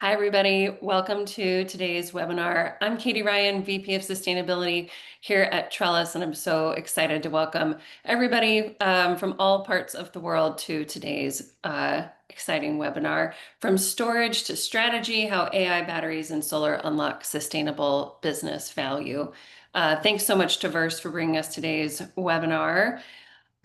Hi, everybody. Welcome to today's webinar. I'm Katie Ryan, VP of Sustainability here at Trellis, and I'm so excited to welcome everybody from all parts of the world to today's exciting webinar, From Storage to Strategy, How AI Batteries and Solar Unlock Sustainable Business Value. Thanks so much to Verse for bringing us today's webinar.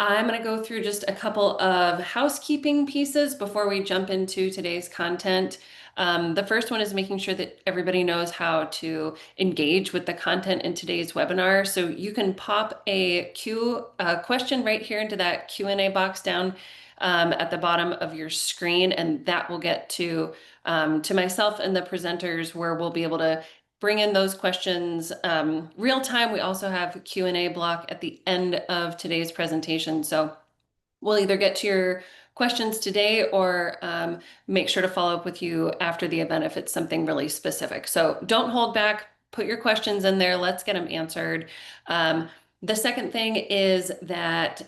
I'm going to go through just a couple of housekeeping pieces before we jump into today's content. The first one is making sure that everybody knows how to engage with the content in today's webinar. So you can pop a question right here into that Q&A box down at the bottom of your screen, and that will get to myself and the presenters, where we'll be able to bring in those questions real time. We also have a Q&A block at the end of today's presentation. So we'll either get to your questions today or make sure to follow up with you after the event if it's something really specific. So don't hold back, put your questions in there. Let's get them answered. The second thing is that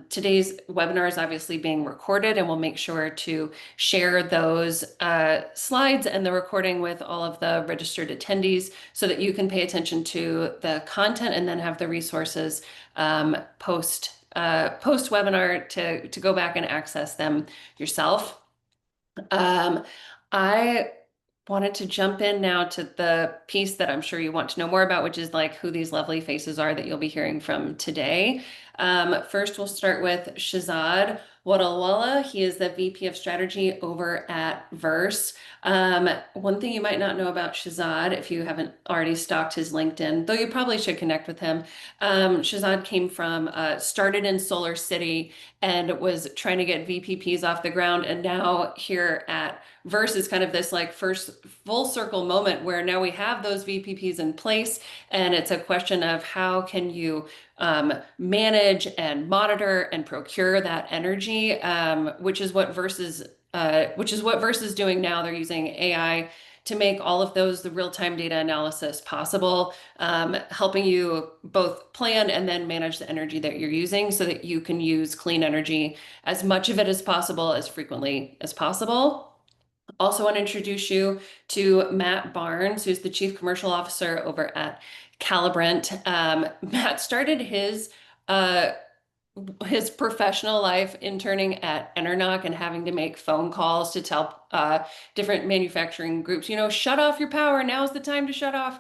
today's webinar is obviously being recorded, and we'll make sure to share those slides and the recording with all of the registered attendees so that you can pay attention to the content and then have the resources post webinar to go back and access them yourself. I wanted to jump in now to the piece that I'm sure you want to know more about, which is like who these lovely faces are that you'll be hearing from today. First, we'll start with Shahzad Wadalwala. He is the VP of Strategy over at Verse. One thing you might not know about Shahzad, if you haven't already stalked his LinkedIn, though you probably should connect with him. Shahzad came from, started in Solar City and was trying to get VPPs off the ground, and now here at Verse is kind of this like first full circle moment where now we have those VPPs in place, and it's a question of how can you manage and monitor and procure that energy, which is what Verse is doing now. They're using AI to make all of those, the real-time data analysis possible, helping you both plan and then manage the energy that you're using so that you can use clean energy, as much of it as possible, as frequently as possible. Also want to introduce you to Matt Barnes, who's the Chief Commercial Officer over at Calibrant. Matt started his professional life interning at Enernoc and having to make phone calls to tell different manufacturing groups, shut off your power. Now's the time to shut off,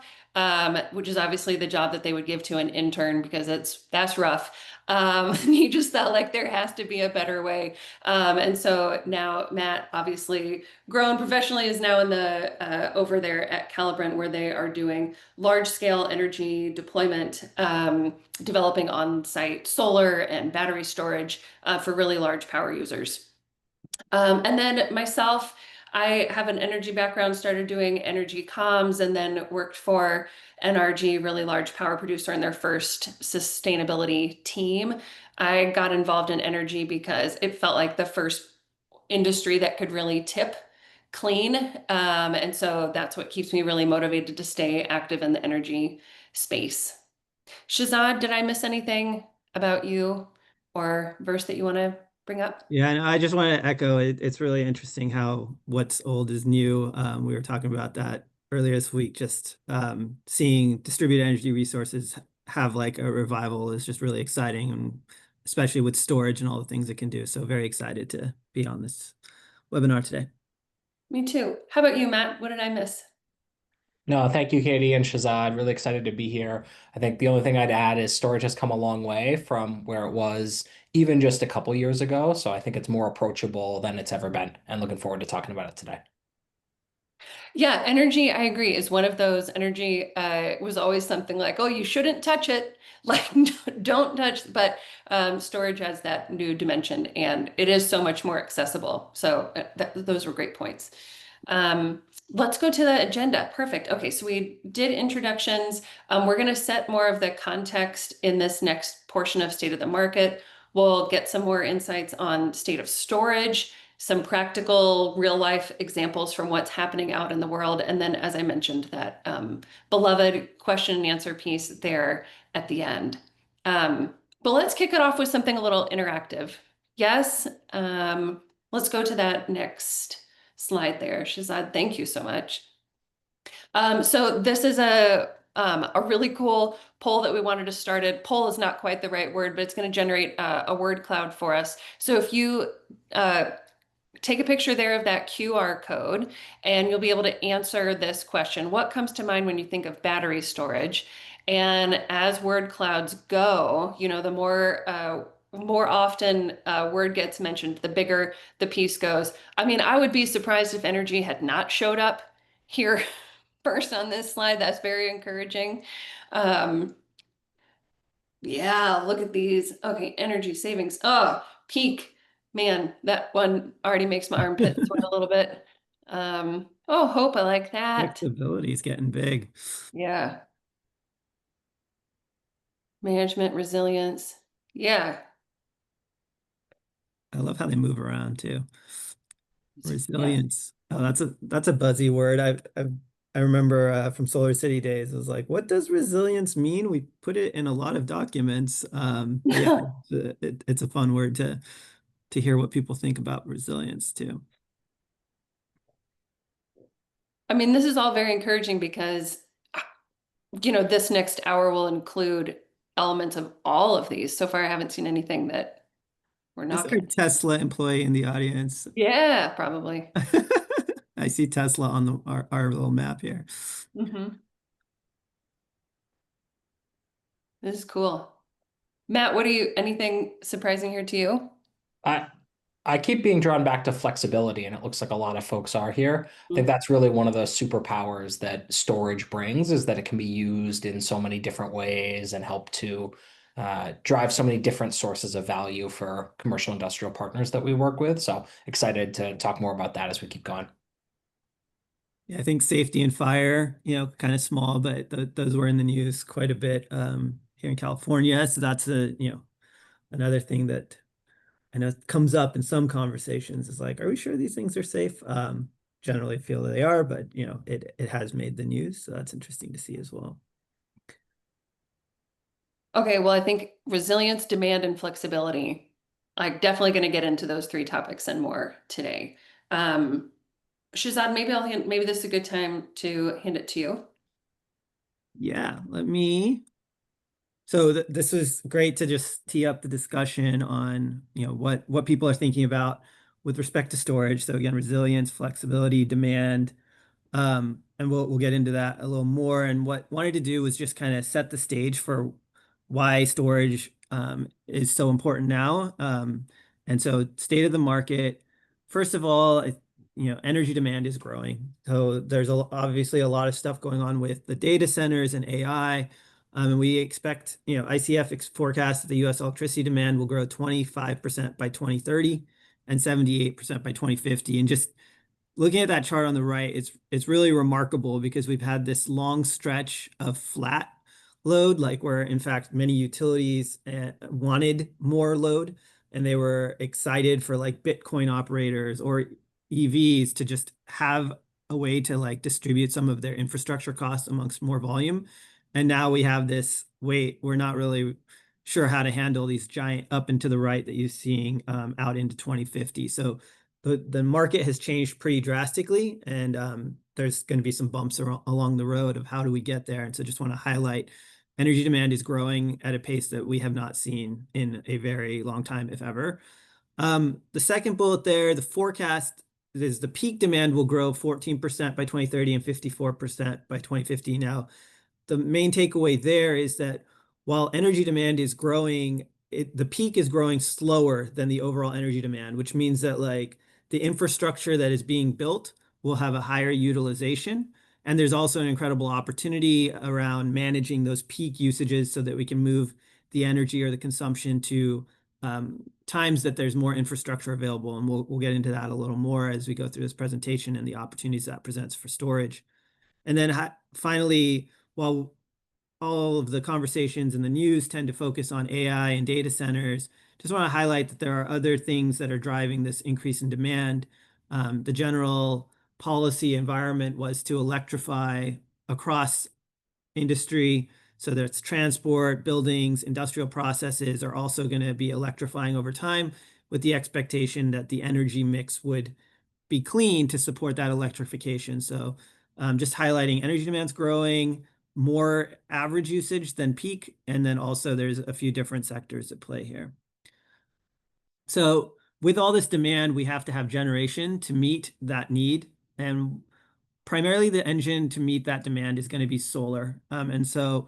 which is obviously the job that they would give to an intern because that's rough. He just felt like there has to be a better way. And so now Matt, obviously grown professionally, is now in the over there at Calibrant, where they are doing large scale energy deployment, developing on-site solar and battery storage for really large power users. And then myself, I have an energy background, started doing energy comms, and then worked for NRG, really large power producer, in their first sustainability team. I got involved in energy because it felt like the first industry that could really tip clean. And so that's what keeps me really motivated to stay active in the energy space. Shahzad, did I miss anything about you or Verse that you want to bring up? Yeah, and I just want to echo it. It's really interesting how what's old is new. We were talking about that earlier this week. Just seeing distributed energy resources have like a revival is just really exciting, and especially with storage and all the things it can do. So very excited to be on this webinar today. Me too. How about you, Matt? What did I miss? No, thank you, Katie and Shazad. Really excited to be here. I think the only thing I'd add is storage has come a long way from where it was even just a couple years ago. So I think it's more approachable than it's ever been, and looking forward to talking about it today. Yeah, energy, I agree, is one of those. Energy was always something like, oh, you shouldn't touch it. Like, don't touch, but storage has that new dimension, and it is so much more accessible. So those were great points. Let's go to the agenda. Perfect. Okay, so we did introductions. We're going to set more of the context in this next portion of State of the Market. We'll get some more insights on state of storage, some practical real life examples from what's happening out in the world. And then, as I mentioned, that beloved question and answer piece there at the end. But let's kick it off with something a little interactive. Yes, let's go to that next slide there. Shazad, thank you so much. So this is a really cool poll that we wanted to start it. Poll is not quite the right word, but it's going to generate a word cloud for us. So if you take a picture there of that QR code, and you'll be able to answer this question. What comes to mind when you think of battery storage? And as word clouds go, you know, the more often word gets mentioned, the bigger the piece goes. I mean, I would be surprised if energy had not showed up here first on this slide. That's very encouraging. Um, yeah, look at these. Okay, energy savings. Oh, peak. Man, that one already makes my armpit sweat a little bit. Oh, hope, I like that. Flexibility is getting big. Yeah. Management, resilience. Yeah. I love how they move around too. Yeah. Resilience. Oh, that's a buzzy word. I remember from Solar City days. I was like, what does resilience mean? We put it in a lot of documents. But yeah, it's a fun word to hear what people think about resilience too. I mean, this is all very encouraging because, you know, this next hour will include elements of all of these. So far, I haven't seen anything that we're Is not there going a to. Tesla employee in the audience? Yeah, probably. I see Tesla on our little map here. Hmm. This is cool. Matt, anything surprising here to you? I I keep being drawn back to flexibility, and it looks like a lot of folks are here. I think Mm. that's really one of the superpowers that storage brings, is that it can be used in so many different ways and help to drive so many different sources of value for commercial industrial partners that we work with. So excited to talk more about that as we keep going. Yeah, I think safety and fire, kind of small, but those were in the news quite a bit here in California. So that's another thing that I know comes up in some conversations is like, are we sure these things are safe? Generally feel that they are, but it has made the news, so that's interesting to see as well. Okay, well, I think resilience, demand, and flexibility. I'm definitely going to get into those three topics and more today. Um, Shazad, maybe this is a good time to hand it to you. Yeah, so this was great to just tee up the discussion on, what people are thinking about with respect to storage. So again, resilience, flexibility, demand. And we'll get into that a little more. And what wanted to do was just kind of set the stage for why storage is so important now. And so state of the market. First of all, energy demand is growing. So there's obviously a lot of stuff going on with the data centers and AI. And we expect, ICF forecasts that the US electricity demand will grow 25% by 2030 and 78% by 2050. And just looking at that chart on the right, it's really remarkable because we've had this long stretch of flat load, like where in fact many utilities wanted more load, and they were excited for like Bitcoin operators or EVs to just have a way to like distribute some of their infrastructure costs amongst more volume. And now we have this, wait, we're not really sure how to handle these giant up and to the right that you're seeing out into 2050. So the market has changed pretty drastically, and there's going to be some bumps along the road of how do we get there. And so just want to highlight energy demand is growing at a pace that we have not seen in a very long time, if ever. The second bullet there, the forecast is the peak demand will grow 14% by 2030 and 54% by 2050. Now, the main takeaway there is that while energy demand is growing, the peak is growing slower than the overall energy demand, which means that like the infrastructure that is being built will have a higher utilization. And there's also an incredible opportunity around managing those peak usages so that we can move the energy or the consumption to times that there's more infrastructure available. And we'll get into that a little more as we go through this presentation and the opportunities that presents for storage. And then finally, while all of the conversations in the news tend to focus on AI and data centers, just want to highlight that there are other things that are driving this increase in demand. The general policy environment was to electrify across industry. So that's transport, buildings, industrial processes are also going to be electrifying over time with the expectation that the energy mix would be clean to support that electrification. So just highlighting energy demand's growing, more average usage than peak, and then also there's a few different sectors at play here. So with all this demand, we have to have generation to meet that need. And primarily the engine to meet that demand is going to be solar. And so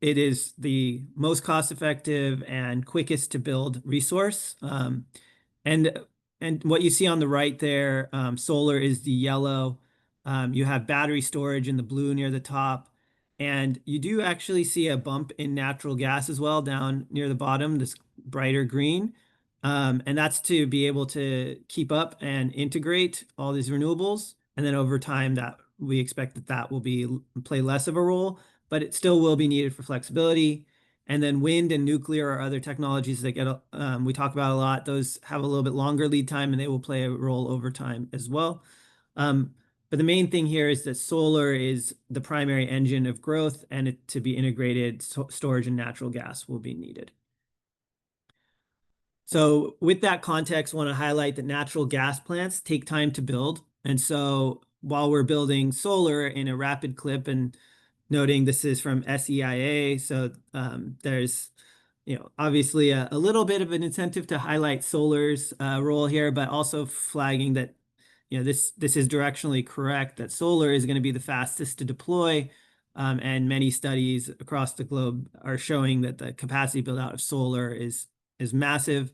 it is the most cost effective and quickest to build resource. And what you see on the right there, solar is the yellow. You have battery storage in the blue near the top. And you do actually see a bump in natural gas as well down near the bottom, this brighter green. And that's to be able to keep up and integrate all these renewables. And then over time that we expect that that will play less of a role, but it still will be needed for flexibility. And then wind and nuclear are other technologies that get we talk about a lot. Those have a little bit longer lead time and they will play a role over time as well. But the main thing here is that solar is the primary engine of growth, and to be integrated, storage and natural gas will be needed. So with that context, I want to highlight that natural gas plants take time to build. And so while we're building solar in a rapid clip, and noting this is from SEIA, so there's obviously a little bit of an incentive to highlight solar's role here, but also flagging that this is directionally correct, that solar is going to be the fastest to deploy. And many studies across the globe are showing that the capacity build out of solar is massive.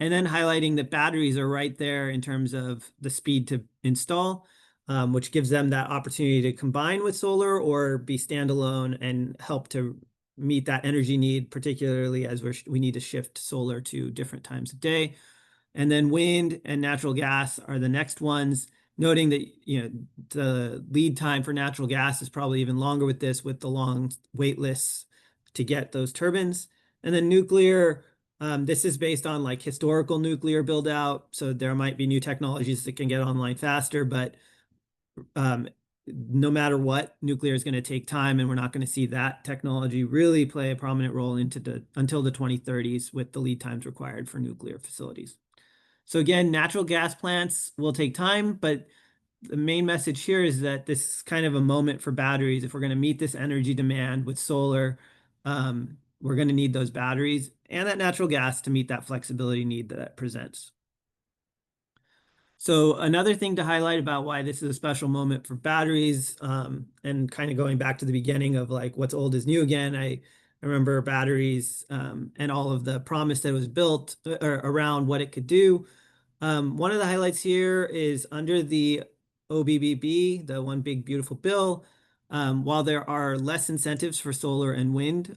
And then highlighting that batteries are right there in terms of the speed to install, which gives them that opportunity to combine with solar or be standalone and help to meet that energy need, particularly as we need to shift solar to different times of day. And then wind and natural gas are the next ones, noting that the lead time for natural gas is probably even longer with the long wait lists to get those turbines. And then nuclear, this is based on like historical nuclear build out. So there might be new technologies that can get online faster, but no matter what, nuclear is going to take time, and we're not going to see that technology really play a prominent role until the 2030s with the lead times required for nuclear facilities. So again, natural gas plants will take time, but the main message here is that this is kind of a moment for batteries. If we're going to meet this energy demand with solar, we're going to need those batteries and that natural gas to meet that flexibility need that it presents. So another thing to highlight about why this is a special moment for batteries, and kind of going back to the beginning of like what's old is new again, I remember batteries and all of the promise that was built around what it could do. One of the highlights here is under the OBBB, the One Big Beautiful Bill. While there are less incentives for solar and wind,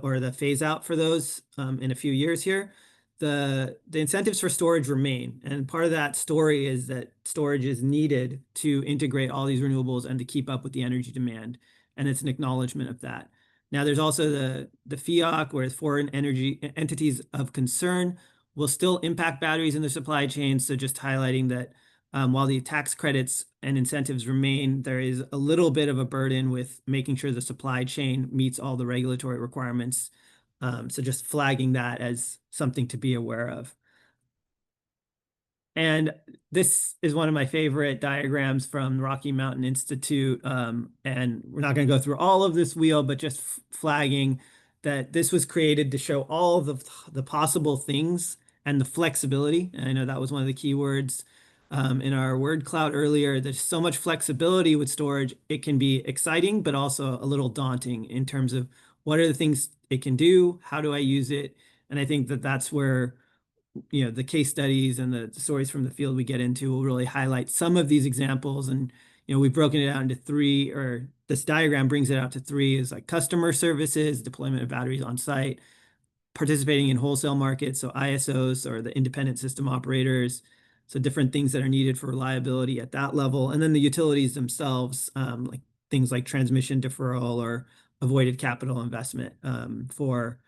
or the phase out for those in a few years here, the incentives for storage remain. And part of that story is that storage is needed to integrate all these renewables and to keep up with the energy demand. And it's an acknowledgement of that. Now, there's also the FEOC, where foreign energy entities of concern will still impact batteries in the supply chain. So just highlighting that while the tax credits and incentives remain, there is a little bit of a burden with making sure the supply chain meets all the regulatory requirements. So just flagging that as something to be aware of. And this is one of my favorite diagrams from Rocky Mountain Institute. And we're not going to go through all of this wheel, but just flagging that this was created to show all of the possible things and the flexibility. And I know that was one of the key words in our word cloud earlier. There's so much flexibility with storage. It can be exciting, but also a little daunting in terms of what are the things it can do? How do I use it? And I think that that's where the case studies and the stories from the field we get into will really highlight some of these examples. And we've broken it out into three, or this diagram brings it out to three, is like customer services, deployment of batteries on site, participating in wholesale markets, so ISOs or the independent system operators, so different things that are needed for reliability at that level, and then the utilities themselves, like things like transmission deferral or avoided capital investment for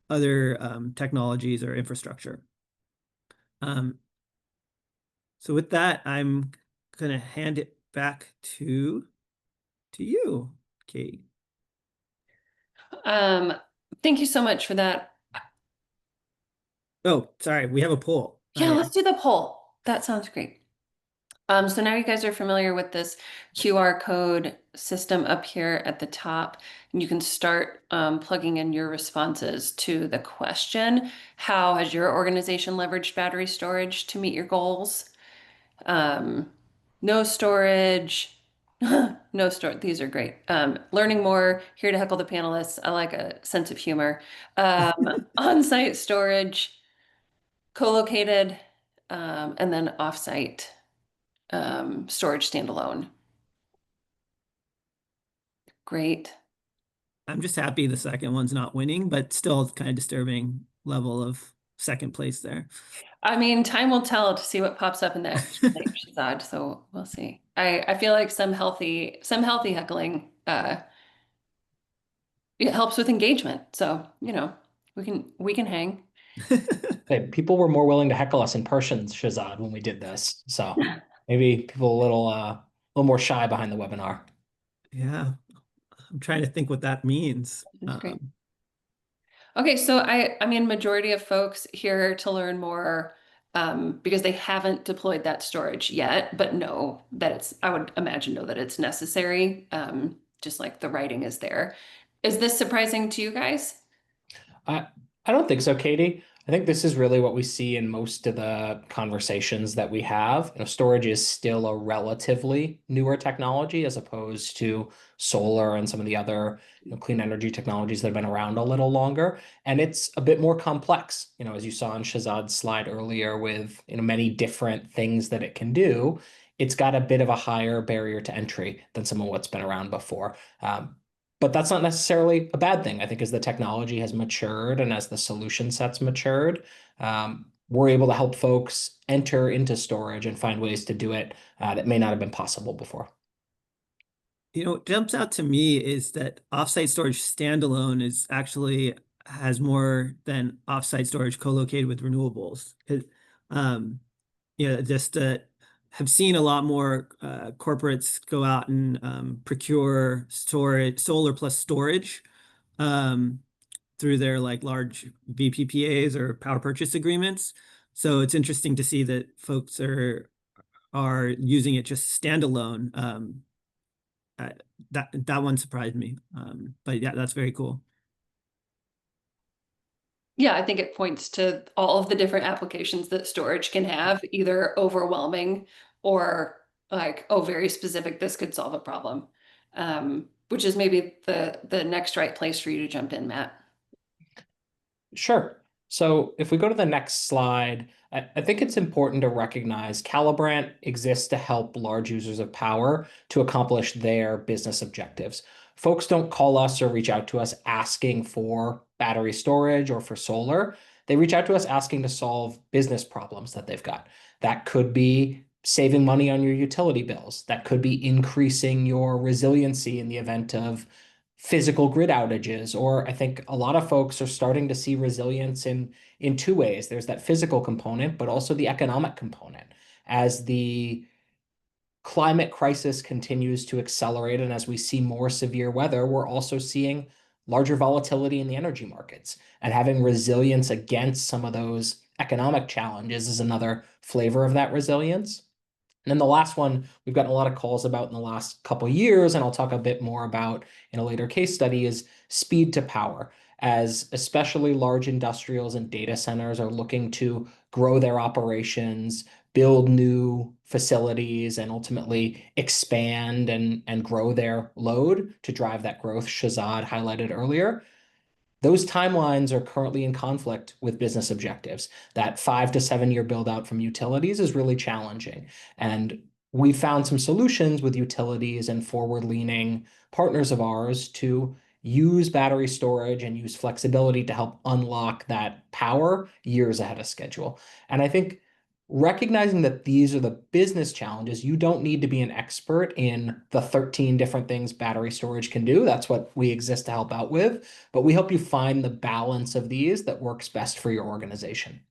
other technologies or infrastructure. So with that, I'm going to hand it back to you, Kate. Thank you so much for that. Oh, sorry, we have a poll. Yeah, let's do the poll. That sounds great. So now you guys are familiar with this QR code system up here at the top, and you can start plugging in your responses to the question, how has your organization leveraged battery storage to meet your goals? Um, no storage, no store. These are great. Learning more, here to heckle the panelists. I like a sense of humor. On-site storage, co-located, and then off-site storage standalone. Great. I'm just happy the second one's not winning, but still kind of disturbing level of second place there. I mean, time will tell to see what pops up in that Shazad, so we'll see. I feel like some healthy heckling it helps with engagement. So, we can hang. Hey, people were more willing to heckle us in person, Shazad, when we did this. So maybe people a little more shy behind the webinar. Yeah, I'm trying to think what that means. That's great. Okay, so I mean, majority of folks here to learn more because they haven't deployed that storage yet, but know that I would imagine know that it's necessary, just like the writing is there. Is this surprising to you guys? I I don't think so, Katie. I think this is really what we see in most of the conversations that we have. Storage is still a relatively newer technology as opposed to solar and some of the other, clean energy technologies that have been around a little longer. And it's a bit more complex, as you saw on Shazad's slide earlier with, many different things that it can do. It's got a bit of a higher barrier to entry than some of what's been around before. But that's not necessarily a bad thing. I think as the technology has matured and as the solution sets matured, we're able to help folks enter into storage and find ways to do it that may not have been possible before. What jumps out to me is that offsite storage standalone is actually has more than offsite storage co-located with renewables. Um, just have seen a lot more corporates go out and procure storage, solar plus storage through their like large VPPAs or power purchase agreements. So it's interesting to see that folks are using it just standalone. Uh, that one surprised me. But yeah, that's very cool. Yeah, I think it points to all of the different applications that storage can have, either overwhelming or like, oh, very specific, this could solve a problem. Which is maybe the next right place for you to jump in, Matt. Sure. So if we go to the next slide, I think it's important to recognize Calibrant exists to help large users of power to accomplish their business objectives. Folks don't call us or reach out to us asking for battery storage or for solar. They reach out to us asking to solve business problems that they've got. That could be saving money on your utility bills. That could be increasing your resiliency in the event of physical grid outages, or I think a lot of folks are starting to see resilience in two ways. There's that physical component, but also the economic component. As the climate crisis continues to accelerate and as we see more severe weather, we're also seeing larger volatility in the energy markets. And having resilience against some of those economic challenges is another flavor of that resilience. And then the last one we've gotten a lot of calls about in the last couple of years, and I'll talk a bit more about in a later case study, is speed to power. As especially large industrials and data centers are looking to grow their operations, build new facilities, and ultimately expand and grow their load to drive that growth Shazad highlighted earlier. Those timelines are currently in conflict with business objectives. That 5 to 7 year build out from utilities is really challenging. And we found some solutions with utilities and forward leaning partners of ours to use battery storage and use flexibility to help unlock that power years ahead of schedule. And I think recognizing that these are the business challenges, you don't need to be an expert in the 13 different things battery storage can do. That's what we exist to help out with. But we help you find the balance of these that works best for your organization.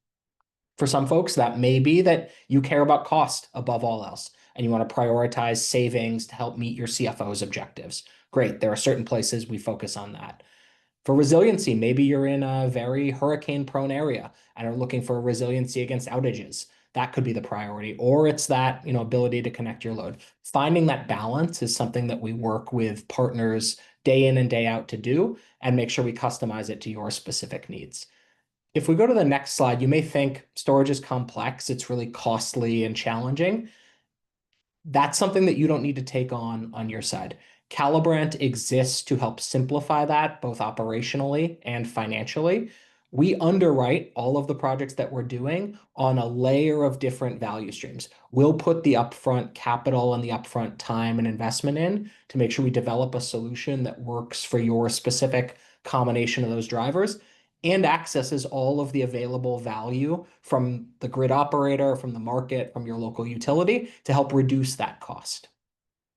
For some folks, that may be that you care about cost above all else, and you want to prioritize savings to help meet your CFO's objectives. Great. There are certain places we focus on that. For resiliency, maybe you're in a very hurricane-prone area and are looking for resiliency against outages. That could be the priority, or it's that, ability to connect your load. Finding that balance is something that we work with partners day in and day out to do and make sure we customize it to your specific needs. If we go to the next slide, you may think storage is complex, it's really costly and challenging. That's something that you don't need to take on your side. Calibrant exists to help simplify that both operationally and financially. We underwrite all of the projects that we're doing on a layer of different value streams. We'll put the upfront capital and the upfront time and investment in to make sure we develop a solution that works for your specific combination of those drivers and accesses all of the available value from the grid operator, from the market, from your local utility to help reduce that cost.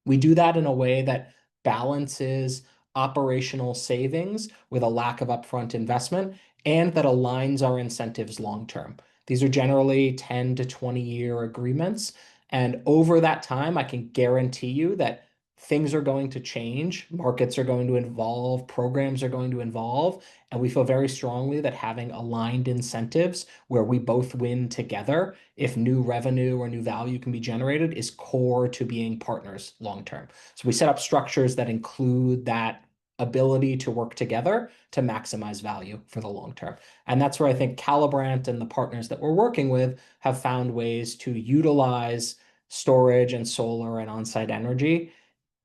We do that in a way that balances operational savings with a lack of upfront investment and that aligns our incentives long term. These are generally 10 to 20-year agreements. And over that time, I can guarantee you that things are going to change, markets are going to evolve, programs are going to evolve. And we feel very strongly that having aligned incentives where we both win together, if new revenue or new value can be generated, is core to being partners long term. So we set up structures that include that ability to work together to maximize value for the long term. And that's where I think Calibrant and the partners that we're working with have found ways to utilize storage and solar and on-site energy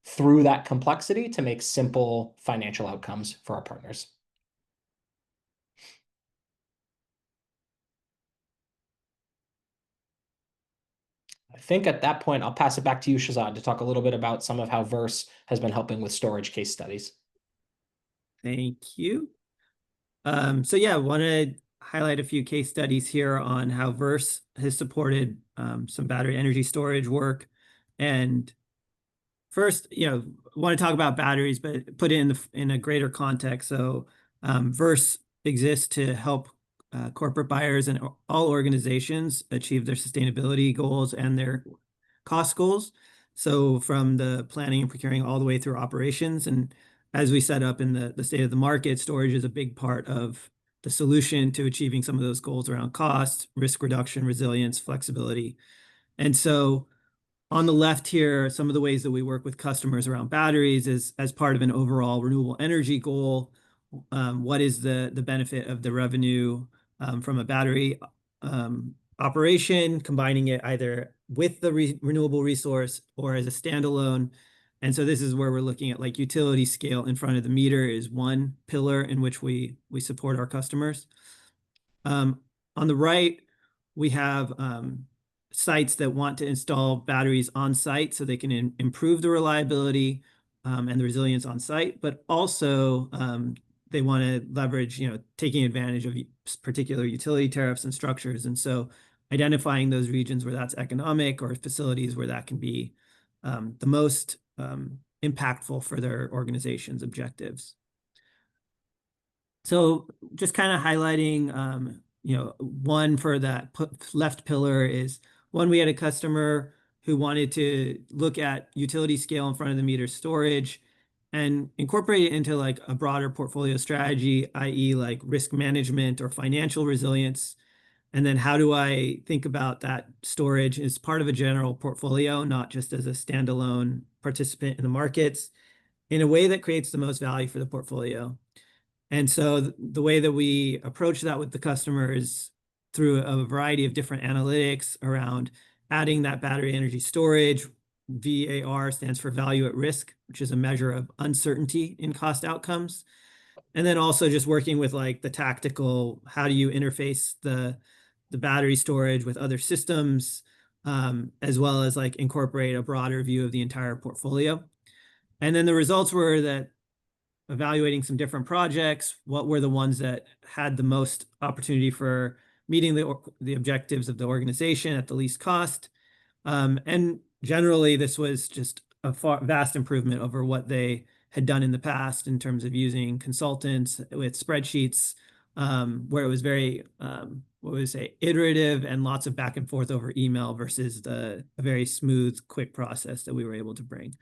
through that complexity to make simple financial outcomes for our partners. I think at that point, I'll pass it back to you, Shazad, to talk a little bit about some of how Verse has been helping with storage case studies. Thank you. So yeah, I want to highlight a few case studies here on how Verse has supported some battery energy storage work. And first, want to talk about batteries, but put it in a greater context. So Verse exists to help corporate buyers and all organizations achieve their sustainability goals and their cost goals. So from the planning and procuring all the way through operations. And as we set up in the state of the market, storage is a big part of the solution to achieving some of those goals around cost, risk reduction, resilience, flexibility. And so on the left here, some of the ways that we work with customers around batteries is as part of an overall renewable energy goal. What is the benefit of the revenue from a battery operation, combining it either with the renewable resource or as a standalone? And so this is where we're looking at like utility scale in front of the meter is one pillar in which we support our customers. On the right, we have sites that want to install batteries on site so they can improve the reliability and the resilience on site, but also they want to leverage, taking advantage of particular utility tariffs and structures. And so identifying those regions where that's economic or facilities where that can be the most impactful for their organization's objectives. So just kind of highlighting, one for that left pillar is one, we had a customer who wanted to look at utility scale in front of the meter storage and incorporate it into like a broader portfolio strategy, i.e. like risk management or financial resilience. And then how do I think about that storage as part of a general portfolio, not just as a standalone participant in the markets, in a way that creates the most value for the portfolio. And so the way that we approach that with the customer is through a variety of different analytics around adding that battery energy storage. VAR stands for value at risk, which is a measure of uncertainty in cost outcomes. And then also just working with like the tactical, how do you interface the battery storage with other systems, as well as like incorporate a broader view of the entire portfolio. And then the results were that evaluating some different projects, what were the ones that had the most opportunity for meeting the objectives of the organization at the least cost. And generally, this was just a vast improvement over what they had done in the past in terms of using consultants with spreadsheets, where it was very, iterative and lots of back and forth over email versus a very smooth, quick process that we were able to bring.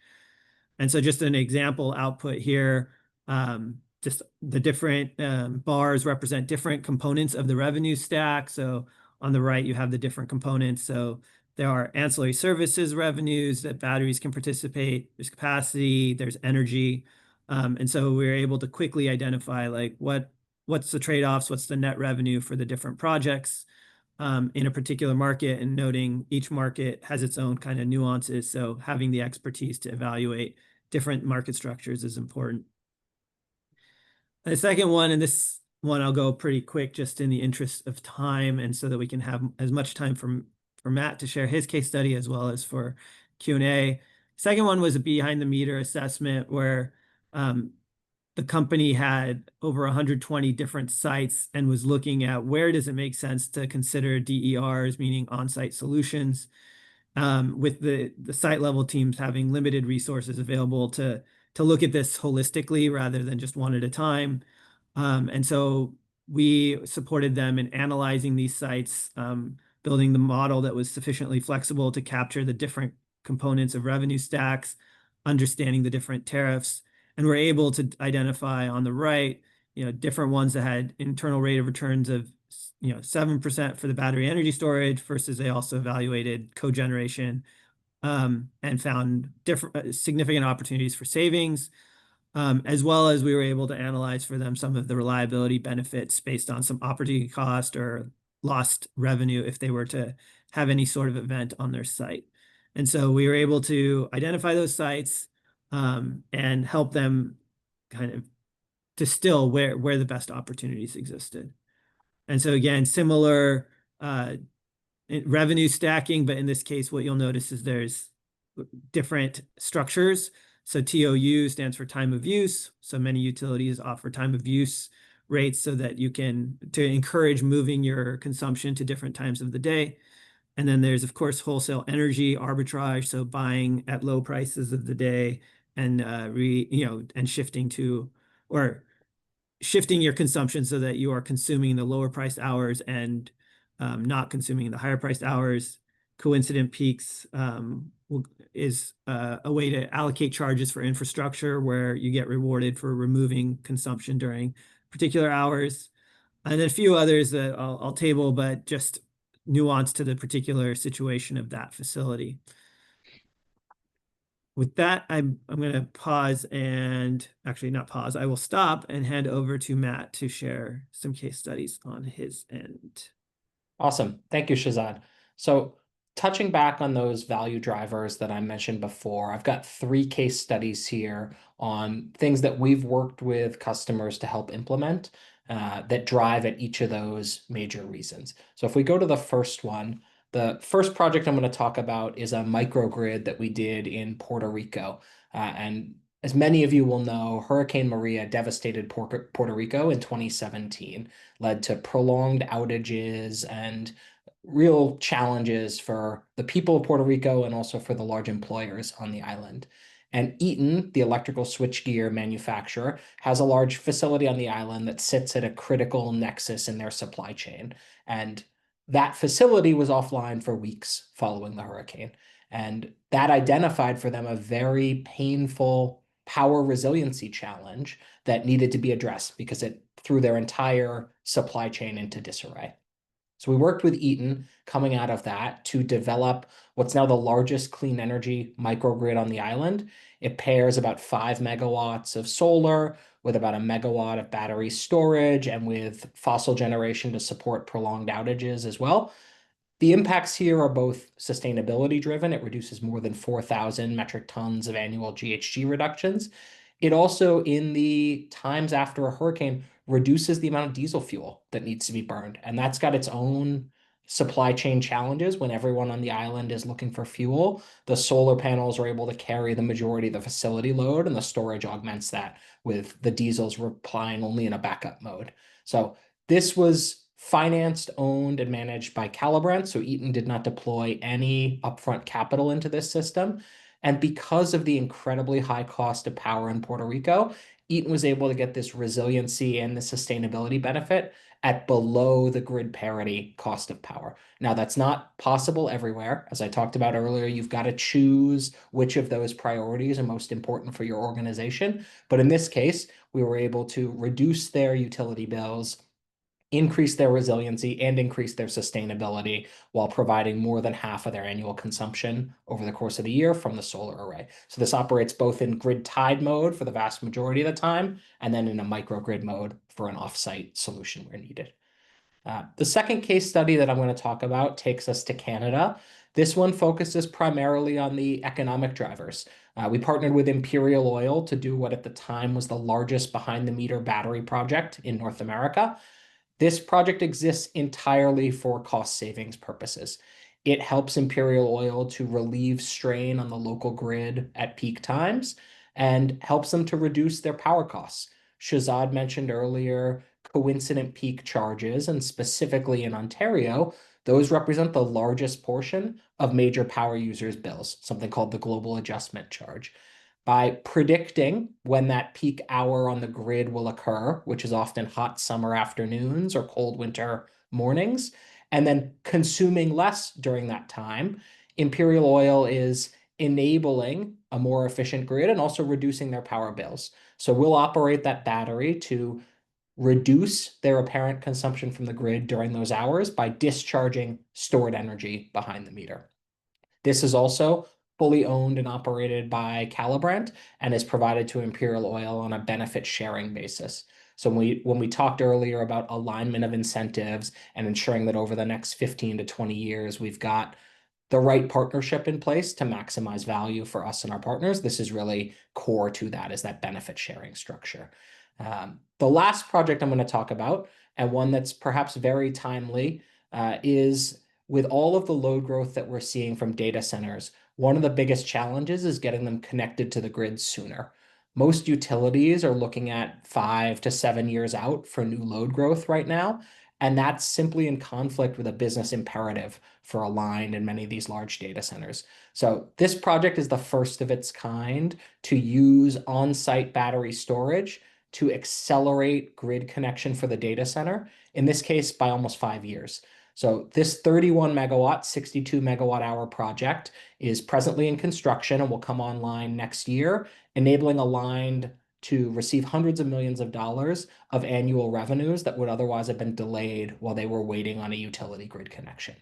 And so just an example output here, just the different bars represent different components of the revenue stack. So on the right, you have the different components. So there are ancillary services revenues that batteries can participate. There's capacity, there's energy. And so we were able to quickly identify like what's the trade-offs, what's the net revenue for the different projects in a particular market, and noting each market has its own kind of nuances. So having the expertise to evaluate different market structures is important. The second one, and this one I'll go pretty quick just in the interest of time, and so that we can have as much time for Matt to share his case study as well as for Q&A. Second one was a behind the meter assessment where the company had over 120 different sites and was looking at where does it make sense to consider DERs, meaning on-site solutions, with the site level teams having limited resources available to look at this holistically rather than just one at a time. And so we supported them in analyzing these sites, building the model that was sufficiently flexible to capture the different components of revenue stacks, understanding the different tariffs, and we're able to identify on the right, different ones that had internal rate of returns of 7% for the battery energy storage versus they also evaluated cogeneration and found different significant opportunities for savings, as well as we were able to analyze for them some of the reliability benefits based on some opportunity cost or lost revenue if they were to have any sort of event on their site. And so we were able to identify those sites and help them kind of distill where the best opportunities existed. And so again, similar revenue stacking, but in this case, what you'll notice is there's different structures. So TOU stands for time of use. So many utilities offer time of use rates so that you can to encourage moving your consumption to different times of the day. And then there's, of course, wholesale energy arbitrage. So buying at low prices of the day and and shifting your consumption so that you are consuming the lower priced hours and not consuming the higher priced hours. Coincident peaks is a way to allocate charges for infrastructure where you get rewarded for removing consumption during particular hours. And then a few others that I'll table, but just nuance to the particular situation of that facility. With that, I'm going to pause and actually not pause. I will stop and hand over to Matt to share some case studies on his end. Awesome. Thank you, Shazad. So touching back on those value drivers that I mentioned before, I've got 3 case studies here on things that we've worked with customers to help implement that drive at each of those major reasons. So if we go to the first one, the first project I'm going to talk about is a microgrid that we did in Puerto Rico. And as many of you will know, Hurricane Maria devastated Puerto Rico in 2017, led to prolonged outages and real challenges for the people of Puerto Rico and also for the large employers on the island. And Eaton, the electrical switchgear manufacturer, has a large facility on the island that sits at a critical nexus in their supply chain. And that facility was offline for weeks following the hurricane. And that identified for them a very painful power resiliency challenge that needed to be addressed because it threw their entire supply chain into disarray. So we worked with Eaton coming out of that to develop what's now the largest clean energy microgrid on the island. It pairs about 5 megawatts of solar with about 1 megawatt of battery storage and with fossil generation to support prolonged outages as well. The impacts here are both sustainability driven. It reduces more than 4,000 metric tons of annual GHG reductions. It also, in the times after a hurricane, reduces the amount of diesel fuel that needs to be burned. And that's got its own supply chain challenges when everyone on the island is looking for fuel. The solar panels are able to carry the majority of the facility load, and the storage augments that with the diesels replying only in a backup mode. So this was financed, owned, and managed by Calibrant. So Eaton did not deploy any upfront capital into this system. And because of the incredibly high cost of power in Puerto Rico, Eaton was able to get this resiliency and the sustainability benefit at below the grid parity cost of power. Now, that's not possible everywhere. As I talked about earlier, you've got to choose which of those priorities are most important for your organization. But in this case, we were able to reduce their utility bills, increase their resiliency, and increase their sustainability while providing more than half of their annual consumption over the course of the year from the solar array. So this operates both in grid tied mode for the vast majority of the time, and then in a microgrid mode for an offsite solution where needed. The second case study that I'm going to talk about takes us to Canada. This one focuses primarily on the economic drivers. We partnered with Imperial Oil to do what at the time was the largest behind-the-meter battery project in North America. This project exists entirely for cost savings purposes. It helps Imperial Oil to relieve strain on the local grid at peak times and helps them to reduce their power costs. Shazad mentioned earlier coincident peak charges, and specifically in Ontario, those represent the largest portion of major power users' bills, something called the Global Adjustment Charge. By predicting when that peak hour on the grid will occur, which is often hot summer afternoons or cold winter mornings, and then consuming less during that time, Imperial Oil is enabling a more efficient grid and also reducing their power bills. So we'll operate that battery to reduce their apparent consumption from the grid during those hours by discharging stored energy behind the meter. This is also fully owned and operated by Calibrant and is provided to Imperial Oil on a benefit sharing basis. So when we talked earlier about alignment of incentives and ensuring that over the next 15 to 20 years, we've got the right partnership in place to maximize value for us and our partners, this is really core to that, is that benefit sharing structure. The last project I'm going to talk about, and one that's perhaps very timely, is with all of the load growth that we're seeing from data centers, one of the biggest challenges is getting them connected to the grid sooner. Most utilities are looking at 5 to 7 years out for new load growth right now, and that's simply in conflict with a business imperative for Aligned and many of these large data centers. So this project is the first of its kind to use on-site battery storage to accelerate grid connection for the data center, in this case by almost 5 years. So this 31 megawatt, 62 megawatt hour project is presently in construction and will come online next year, enabling Aligned to receive hundreds of millions of dollars of annual revenues that would otherwise have been delayed while they were waiting on a utility grid connection.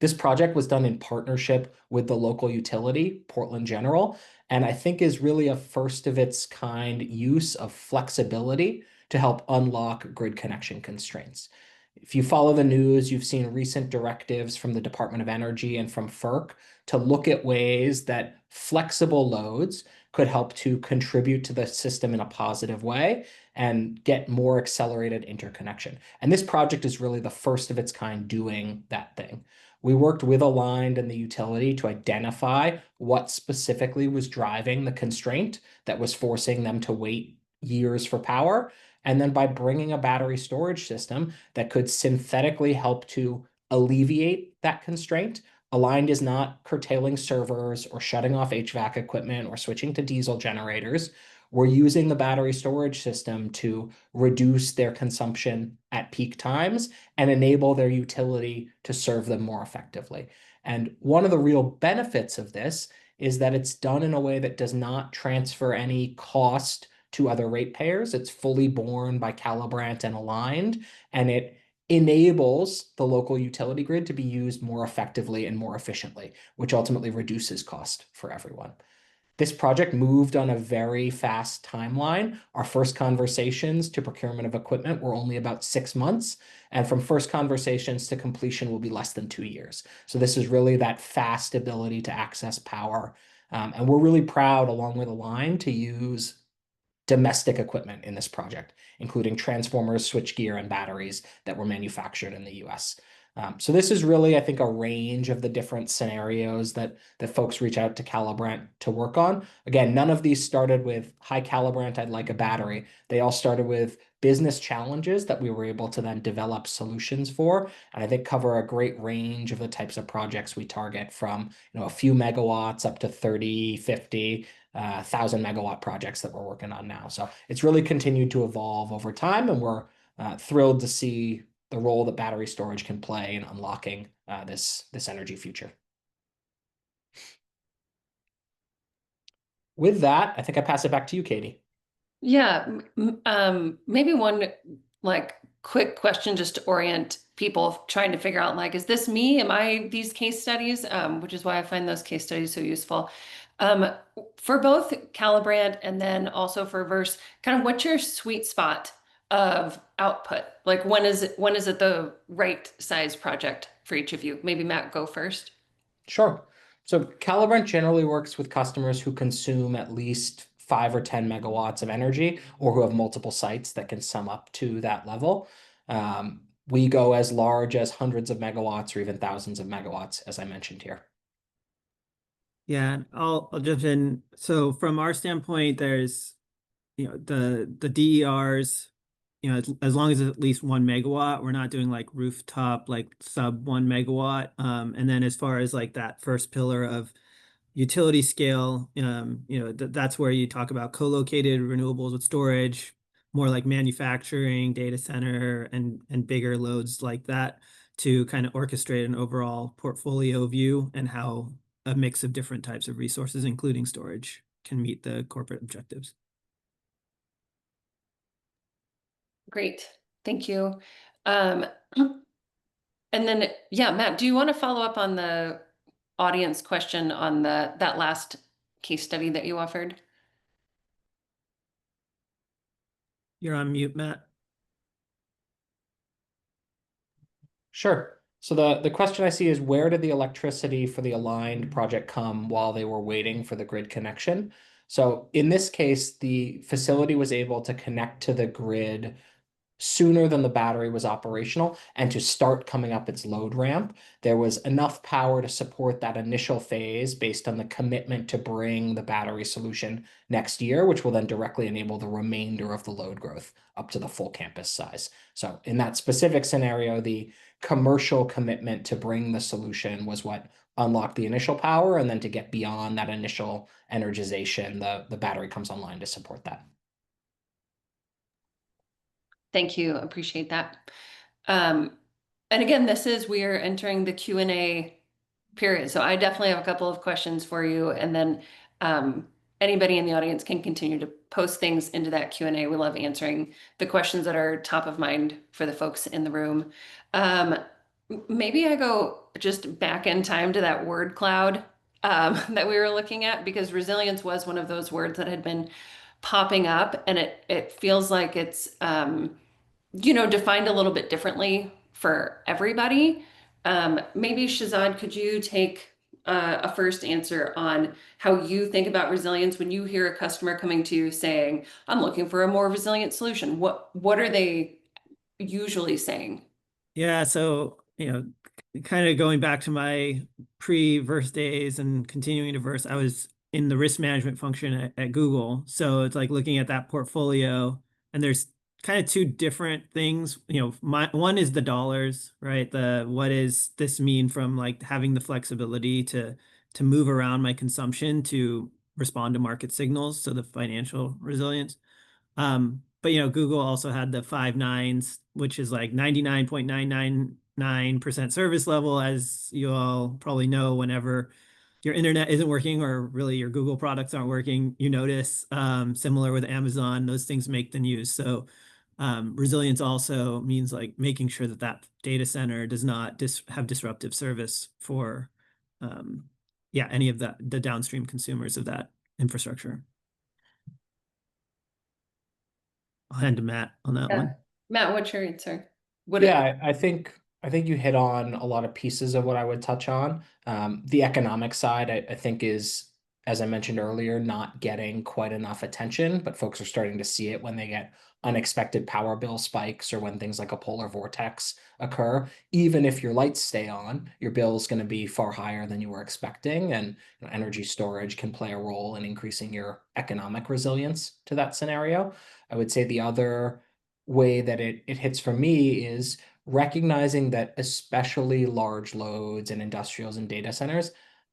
This project was done in partnership with the local utility, Portland General, and I think is really a first of its kind use of flexibility to help unlock grid connection constraints. If you follow the news, you've seen recent directives from the Department of Energy and from FERC to look at ways that flexible loads could help to contribute to the system in a positive way and get more accelerated interconnection. And this project is really the first of its kind doing that thing. We worked with Aligned and the utility to identify what specifically was driving the constraint that was forcing them to wait years for power. And then by bringing a battery storage system that could synthetically help to alleviate that constraint, Aligned is not curtailing servers or shutting off HVAC equipment or switching to diesel generators. We're using the battery storage system to reduce their consumption at peak times and enable their utility to serve them more effectively. And one of the real benefits of this is that it's done in a way that does not transfer any cost to other ratepayers. It's fully borne by Calibrant and Aligned, and it enables the local utility grid to be used more effectively and more efficiently, which ultimately reduces cost for everyone. This project moved on a very fast timeline. Our first conversations to procurement of equipment were only about 6 months, and from first conversations to completion will be less than 2 years. So this is really that fast ability to access power. And we're really proud, along with Aligned, to use domestic equipment in this project, including transformers, switchgear, and batteries that were manufactured in the US. So this is really, I think, a range of the different scenarios that folks reach out to Calibrant to work on. Again, none of these started with, "Hi, Calibrant, I'd like a battery." They all started with business challenges that we were able to then develop solutions for, and I think cover a great range of the types of projects we target, from a few megawatts up to 30, 50, 1,000 megawatt projects that we're working on now. So it's really continued to evolve over time, and we're thrilled to see the role that battery storage can play in unlocking this energy future. With that, I think I pass it back to you, Katie. Yeah, maybe one like quick question just to orient people trying to figure out like, is this me? Am I these case studies? Which is why I find those case studies so useful. Um, for both Calibrant and then also for Verse, kind of what's your sweet spot of output? Like when is it the right size project for each of you? Maybe Matt, go first. Sure. So Calibrant generally works with customers who consume at least 5 or 10 megawatts of energy, or who have multiple sites that can sum up to that level. We go as large as hundreds of megawatts or even thousands of megawatts, as I mentioned here. Yeah, and I'll jump in. So from our standpoint, there's the DERs, as long as it's at least 1 megawatt, we're not doing like rooftop like sub 1 megawatt. And then as far as like that first pillar of utility scale, that's where you talk about co-located renewables with storage, more like manufacturing, data center, and bigger loads like that to kind of orchestrate an overall portfolio view and how a mix of different types of resources, including storage, can meet the corporate objectives. Great, thank you. Um, and then, yeah, Matt, do you want to follow up on the audience question on that last case study that you offered? You're on mute, Matt. Sure. So the question I see is, where did the electricity for the aligned project come while they were waiting for the grid connection? So in this case, the facility was able to connect to the grid sooner than the battery was operational and to start coming up its load ramp. There was enough power to support that initial phase based on the commitment to bring the battery solution next year, which will then directly enable the remainder of the load growth up to the full campus size. So in that specific scenario, the commercial commitment to bring the solution was what unlocked the initial power, and then to get beyond that initial energization, the battery comes online to support that. Thank you, appreciate that. Um, and again, we are entering the Q&A period. So I definitely have a couple of questions for you. And then anybody in the audience can continue to post things into that Q&A. We love answering the questions that are top of mind for the folks in the room. Maybe I go just back in time to that word cloud that we were looking at, because resilience was one of those words that had been popping up, and it feels like it's defined a little bit differently for everybody. Maybe Shazad, could you take a first answer on how you think about resilience when you hear a customer coming to you saying, "I'm looking for a more resilient solution." What are they usually saying? Yeah, so kind of going back to my pre-Verse days and continuing to Verse, I was in the risk management function at Google. So it's like looking at that portfolio, and there's kind of two different things. One is the dollars, right? The what does this mean from like having the flexibility to move around my consumption to respond to market signals, so the financial resilience. But Google also had the 5 nines, which is like 99.999% service level, as you all probably know. Whenever your internet isn't working, or really your Google products aren't working, you notice. Similar with Amazon, those things make the news. So resilience also means like making sure that that data center does not have disruptive service for any of the downstream consumers of that infrastructure. I'll hand to Matt on that Yeah. one. Matt, what's your answer? What it, Yeah, I think you hit on a lot of pieces of what I would touch on. The economic side, I think, is, as I mentioned earlier, not getting quite enough attention, but folks are starting to see it when they get unexpected power bill spikes, or when things like a polar vortex occur. Even if your lights stay on, your bill is going to be far higher than you were expecting, and energy storage can play a role in increasing your economic resilience to that scenario. I would say the other way that it hits for me is recognizing that especially large loads and industrials and data centers,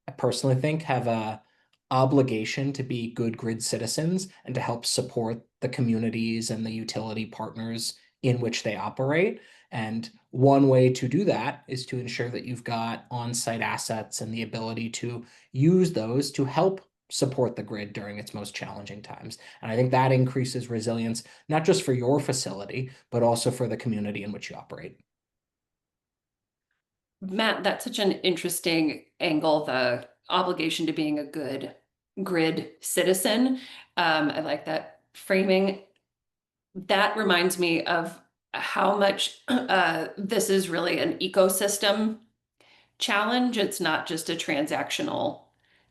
I personally think, have a obligation to be good grid citizens and to help support the communities and the utility partners in which they operate. And one way to do that is to ensure that you've got on-site assets and the ability to use those to help support the grid during its most challenging times. And I think that increases resilience, not just for your facility, but also for the community in which you operate. Matt, that's such an interesting angle, the obligation to being a good grid citizen. I like that framing. That reminds me of how much this is really an ecosystem challenge. It's not just a transactional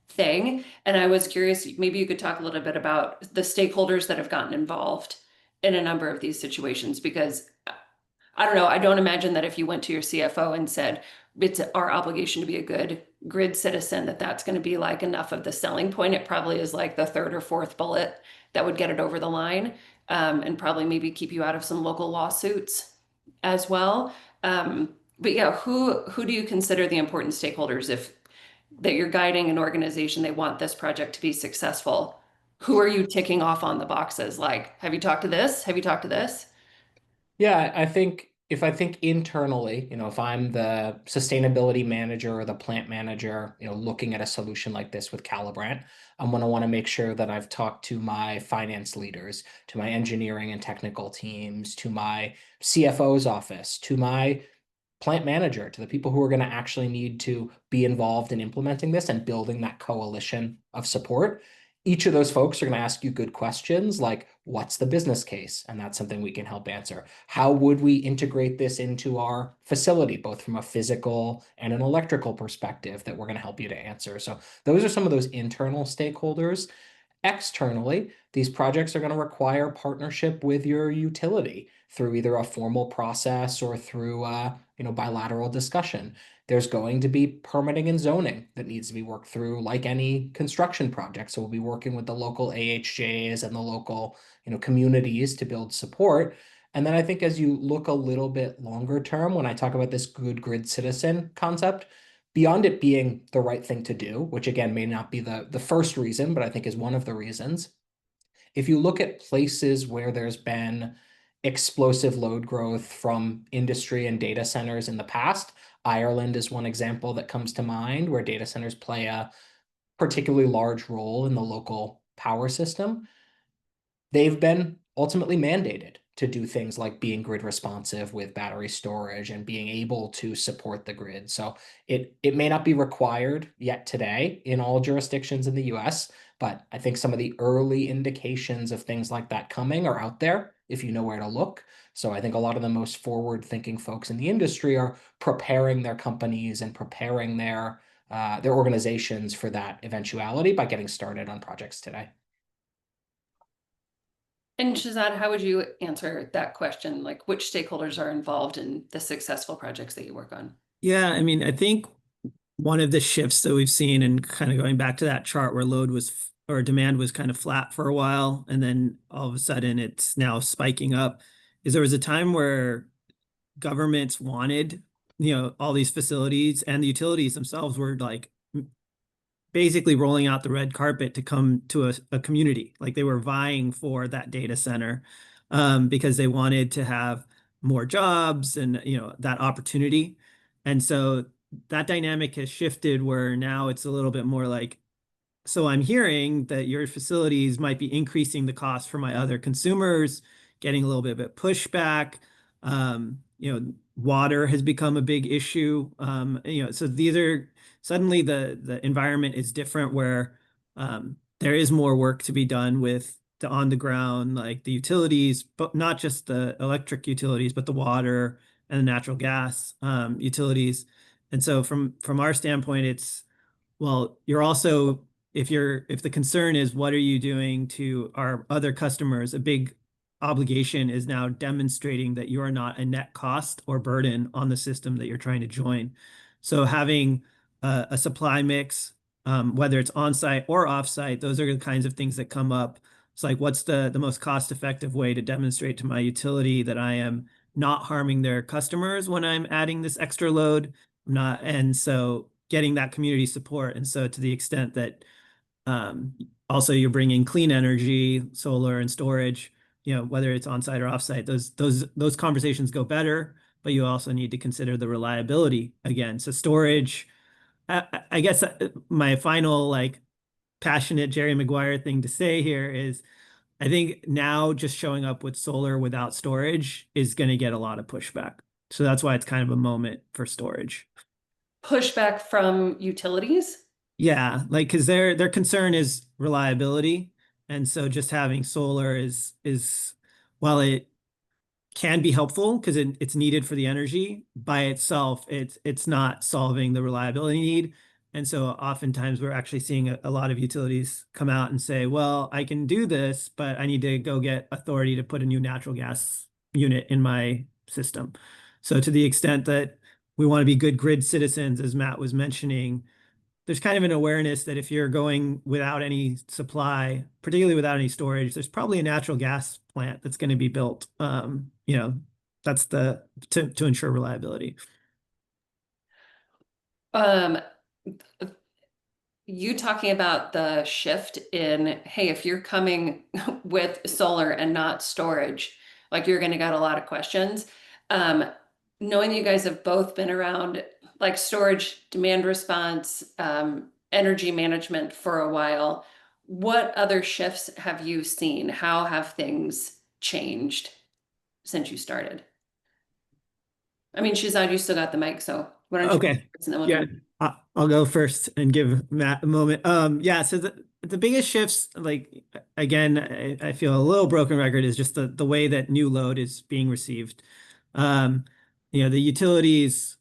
thing. And I was curious, maybe you could talk a little bit about the stakeholders that have gotten involved in a number of these situations, because I don't know, I don't imagine that if you went to your CFO and said, it's our obligation to be a good grid citizen, that that's going to be like enough of the selling point. It probably is like the third or fourth bullet that would get it over the line, and probably maybe keep you out of some local lawsuits as well. But yeah, who do you consider the important stakeholders if that you're guiding an organization, they want this project to be successful? Who are you ticking off on the boxes? Like, have you talked to this? Have you talked to this? Yeah, I think if I think internally, if I'm the sustainability manager or the plant manager, looking at a solution like this with Calibrant, I'm going to want to make sure that I've talked to my finance leaders, to my engineering and technical teams, to my CFO's office, to my plant manager, to the people who are going to actually need to be involved in implementing this and building that coalition of support. Each of those folks are going to ask you good questions like, what's the business case? And that's something we can help answer. How would we integrate this into our facility, both from a physical and an electrical perspective, that we're going to help you to answer? So those are some of those internal stakeholders. Externally, these projects are going to require partnership with your utility through either a formal process or through bilateral discussion. There's going to be permitting and zoning that needs to be worked through, like any construction project. So we'll be working with the local AHJs and the local communities to build support. And then I think as you look a little bit longer term, when I talk about this good grid citizen concept, beyond it being the right thing to do, which again may not be the first reason, but I think is one of the reasons. If you look at places where there's been explosive load growth from industry and data centers in the past, Ireland is one example that comes to mind, where data centers play a particularly large role in the local power system. They've been ultimately mandated to do things like being grid responsive with battery storage and being able to support the grid. So it may not be required yet today in all jurisdictions in the US, but I think some of the early indications of things like that coming are out there if you know where to look. So I think a lot of the most forward-thinking folks in the industry are preparing their companies and preparing their organizations for that eventuality by getting started on projects today. And Shazad, how would you answer that question? Like, which stakeholders are involved in the successful projects that you work on? Yeah, I mean, I think one of the shifts that we've seen, and kind of going back to that chart where load was or demand was kind of flat for a while, and then all of a sudden it's now spiking up, is there was a time where governments wanted, all these facilities, and the utilities themselves were like basically rolling out the red carpet to come to a community. Like they were vying for that data center, because they wanted to have more jobs and that opportunity. And so that dynamic has shifted where now it's a little bit more like, so I'm hearing that your facilities might be increasing the cost for my other consumers, getting a little bit of pushback. Water has become a big issue. So these are suddenly the environment is different where there is more work to be done with the on the ground, like the utilities, but not just the electric utilities, but the water and the natural gas utilities. And so from our standpoint, it's, well, you're also, if the concern is what are you doing to our other customers, a big obligation is now demonstrating that you are not a net cost or burden on the system that you're trying to join. So having a supply mix, whether it's on-site or off-site, those are the kinds of things that come up. It's like, what's the most cost-effective way to demonstrate to my utility that I am not harming their customers when I'm adding this extra load? Not, and so getting that community support. And so to the extent that also you're bringing clean energy, solar and storage, whether it's on-site or off-site, those conversations go better, but you also need to consider the reliability again. So storage, I guess my final like passionate Jerry Maguire thing to say here is I think now just showing up with solar without storage is going to get a lot of pushback. So that's why it's kind of a moment for storage. Pushback from utilities? Yeah, like because their concern is reliability, and so just having solar is while it can be helpful because it's needed for the energy by itself, it's not solving the reliability need. And so oftentimes we're actually seeing a lot of utilities come out and say, well, I can do this, but I need to go get authority to put a new natural gas unit in my system. So to the extent that we want to be good grid citizens, as Matt was mentioning, there's kind of an awareness that if you're going without any supply, particularly without any storage, there's probably a natural gas plant that's going to be built. That's to ensure reliability. Um, you talking about the shift in, hey, if you're coming with solar and not storage, like you're going to get a lot of questions. Um, Knowing that you guys have both been around like storage, demand response, energy management for a while, what other shifts have you seen? How have things changed since you started? I mean, Shazad, you still got the mic, so why don't you go Okay. first and then we'll Yeah, come. I'll go first and give Matt a moment. Yeah, so the biggest shifts, like again, I feel a little broken record is just the way that new load is being received. Um, the utilities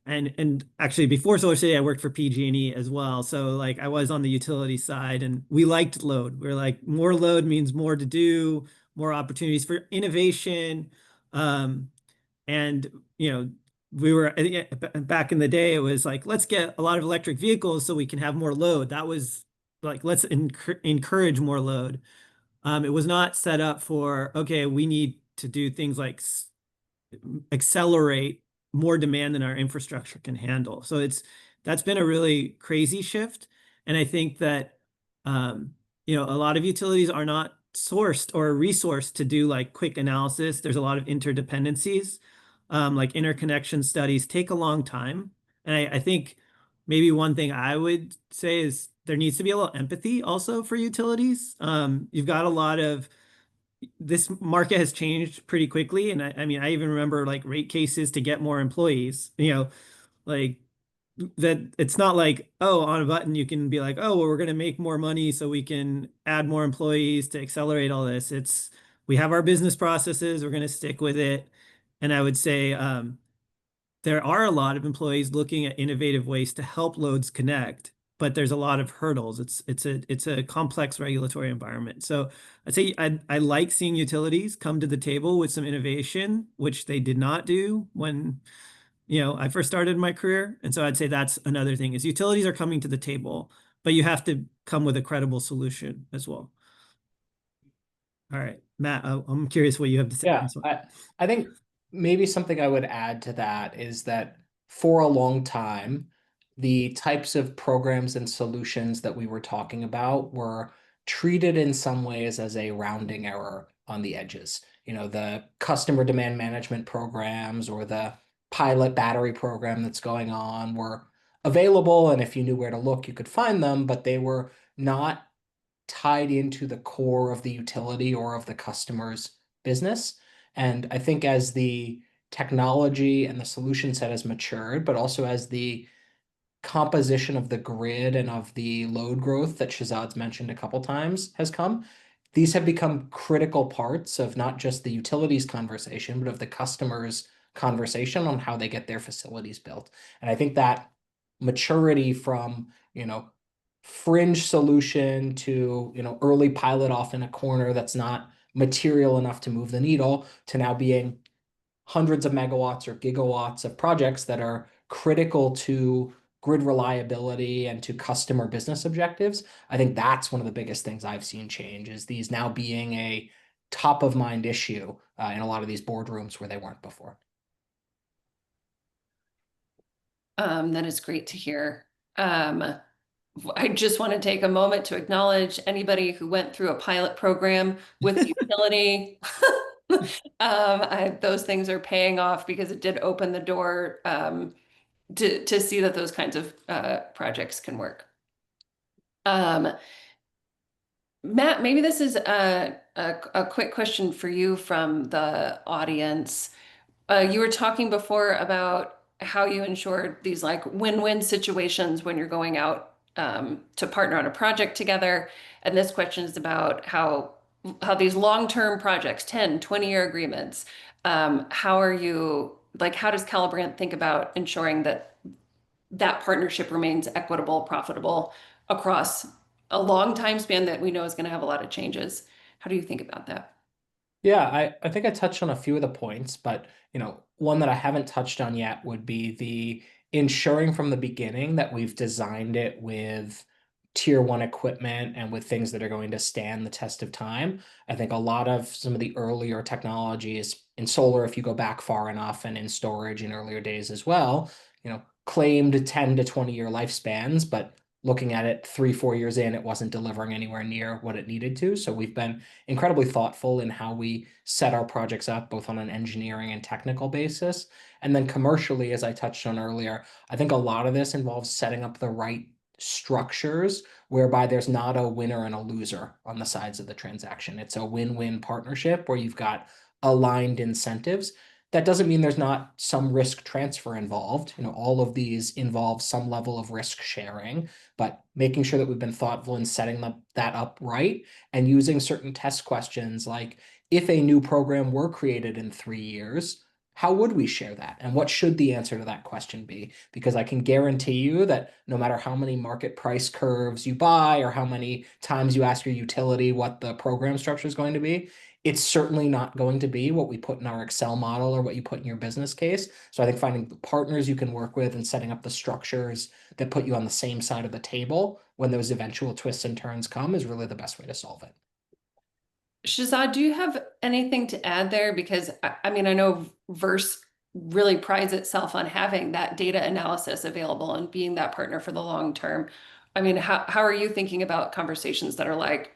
and actually before Solar City, I worked for PG&E as well. So like I was on the utility side and we liked load. We are like more load means more to do, more opportunities for innovation. Um, and we were I think back in the day, it was like, let's get a lot of electric vehicles so we can have more load. That was like, let's encourage more load. It was not set up for, okay, we need to do things like accelerate more demand than our infrastructure can handle. So that's been a really crazy shift. And I think that a lot of utilities are not sourced or resourced to do like quick analysis. There's a lot of interdependencies. Like interconnection studies take a long time. And I think maybe one thing I would say is there needs to be a little empathy also for utilities. You've got a lot of this market has changed pretty quickly. And I mean, I even remember like rate cases to get more employees, like that it's not like, oh, on a button, you can be like, oh, well, we're going to make more money so we can add more employees to accelerate all this. We have our business processes, we're going to stick with it. And I would say, there are a lot of employees looking at innovative ways to help loads connect, but there's a lot of hurdles. It's a complex regulatory environment. So I'd say I like seeing utilities come to the table with some innovation, which they did not do when I first started my career. And so I'd say that's another thing is utilities are coming to the table, but you have to come with a credible solution as well. All right, Matt, I'm curious what you have to say on Yeah, this one. I think maybe something I would add to that is that for a long time, the types of programs and solutions that we were talking about were treated in some ways as a rounding error on the edges. The customer demand management programs or the pilot battery program that's going on were available, and if you knew where to look, you could find them, but they were not tied into the core of the utility or of the customer's business. And I think as the technology and the solution set has matured, but also as the composition of the grid and of the load growth that Shazad's mentioned a couple times has come, these have become critical parts of not just the utilities conversation, but of the customer's conversation on how they get their facilities built. And I think that maturity from, fringe solution to, early pilot off in a corner that's not material enough to move the needle to now being hundreds of megawatts or gigawatts of projects that are critical to grid reliability and to customer business objectives. I think that's one of the biggest things I've seen change is these now being a top of mind issue in a lot of these boardrooms where they weren't before. That is great to hear. Um, I just want to take a moment to acknowledge anybody who went through a pilot program with a utility. Those things are paying off because it did open the door to see that those kinds of projects can work. Matt, maybe this is a quick question for you from the audience. You were talking before about how you ensured these like win-win situations when you're going out to partner on a project together. And this question is about how these long-term projects, 10, 20-year agreements, how are you, like, how does Calibrant think about ensuring that that partnership remains equitable, profitable across a long time span that we know is going to have a lot of changes? How do you think about that? Yeah, I think I touched on a few of the points, but one that I haven't touched on yet would be the ensuring from the beginning that we've designed it with tier one equipment and with things that are going to stand the test of time. I think a lot of some of the earlier technologies in solar, if you go back far enough, and in storage in earlier days as well, claimed 10 to 20-year lifespans, but looking at it 3, 4 years in, it wasn't delivering anywhere near what it needed to. So we've been incredibly thoughtful in how we set our projects up, both on an engineering and technical basis. And then commercially, as I touched on earlier, I think a lot of this involves setting up the right structures whereby there's not a winner and a loser on the sides of the transaction. It's a win-win partnership where you've got aligned incentives. That doesn't mean there's not some risk transfer involved. All of these involve some level of risk sharing, but making sure that we've been thoughtful in setting that up right and using certain test questions like, if a new program were created in 3 years, how would we share that? And what should the answer to that question be? Because I can guarantee you that no matter how many market price curves you buy or how many times you ask your utility what the program structure is going to be, it's certainly not going to be what we put in our Excel model or what you put in your business case. So I think finding partners you can work with and setting up the structures that put you on the same side of the table when those eventual twists and turns come is really the best way to solve it. Shazad, do you have anything to add there? Because I mean, I know Verse really prides itself on having that data analysis available and being that partner for the long term. I mean, how are you thinking about conversations that are like,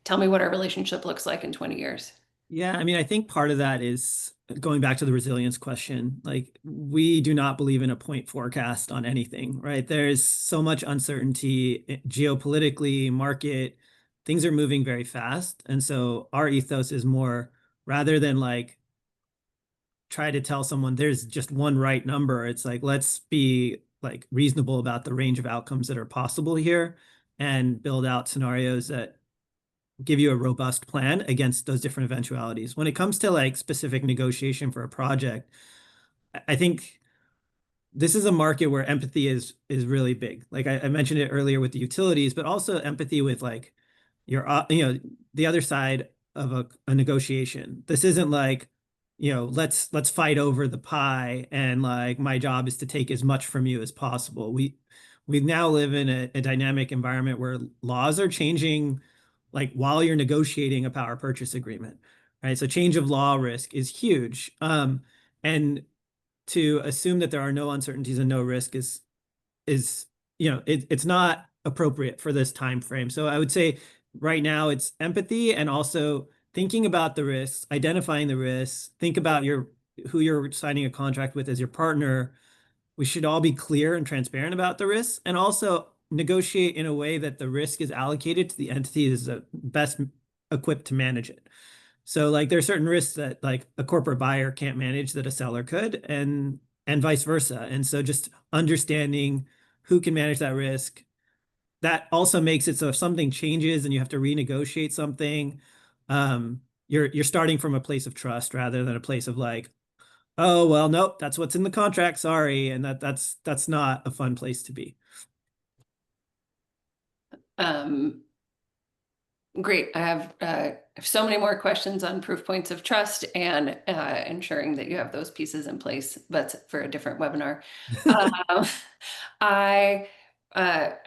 tell me what our relationship looks like in 20 years? Yeah, I mean, I think part of that is going back to the resilience question. Like, we do not believe in a point forecast on anything, right? There's so much uncertainty geopolitically, market, things are moving very fast. And so our ethos is more rather than like try to tell someone there's just one right number, it's like, let's be like reasonable about the range of outcomes that are possible here and build out scenarios that give you a robust plan against those different eventualities. When it comes to like specific negotiation for a project, I think this is a market where empathy is really big. Like I mentioned it earlier with the utilities, but also empathy with like your the other side of a negotiation. This isn't like, let's fight over the pie and like my job is to take as much from you as possible. We now live in a dynamic environment where laws are changing like while you're negotiating a power purchase agreement, right? So change of law risk is huge. And to assume that there are no uncertainties and no risk is it's not appropriate for this time frame. So I would say right now it's empathy and also thinking about the risks, identifying the risks, think about who you're signing a contract with as your partner. We should all be clear and transparent about the risks and also negotiate in a way that the risk is allocated to the entity that is the best equipped to manage it. So like there are certain risks that like a corporate buyer can't manage that a seller could and vice versa. And so just understanding who can manage that risk, that also makes it so if something changes and you have to renegotiate something, you're starting from a place of trust rather than a place of like, oh well, nope, that's what's in the contract, sorry. And that's not a fun place to be. Um, Great. I have so many more questions on proof points of trust and ensuring that you have those pieces in place, but for a different webinar. Um, I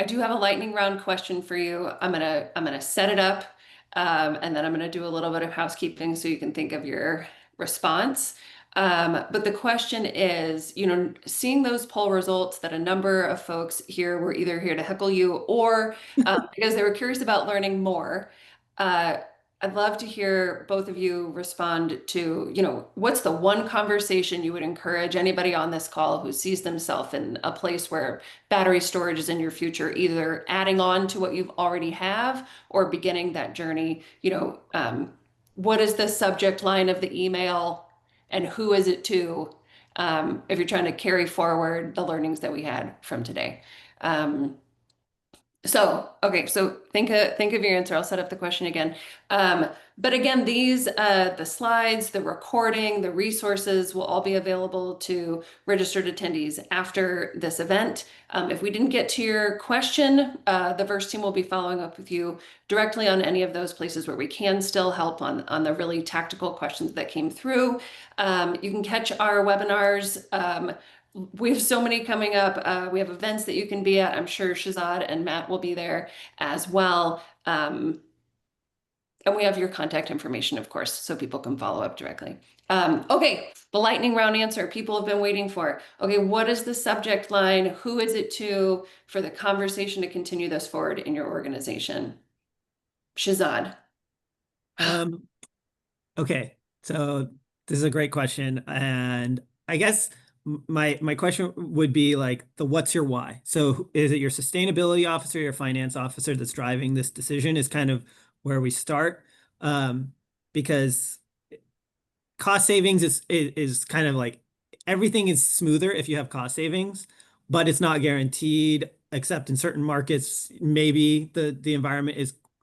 do have a lightning round question for you. I'm gonna set it up, and then I'm gonna do a little bit of housekeeping so you can think of your response. But the question is, seeing those poll results that a number of folks here were either here to heckle you or because they were curious about learning more. Uh, I'd love to hear both of you respond to, what's the one conversation you would encourage anybody on this call who sees themselves in a place where battery storage is in your future, either adding on to what you've already have or beginning that journey, what is the subject line of the email? And who is it to, if you're trying to carry forward the learnings that we had from today. Okay, so think of your answer. I'll set up the question again. But again, the slides, the recording, the resources will all be available to registered attendees after this event. If we didn't get to your question, the VERSE team will be following up with you directly on any of those places where we can still help on the really tactical questions that came through. You can catch our webinars. We have so many coming up. We have events that you can be at. I'm sure Shazad and Matt will be there as well. And we have your contact information, of course, so people can follow up directly. Okay, the lightning round answer people have been waiting for. Okay, what is the subject line? Who is it to for the conversation to continue this forward in your organization? Shazad. Okay, so this is a great question, and I guess my question would be like the what's your why? So is it your sustainability officer, your finance officer that's driving this decision is kind of where we start, because cost savings is kind of like everything is smoother if you have cost savings, but it's not guaranteed, except in certain markets, maybe the environment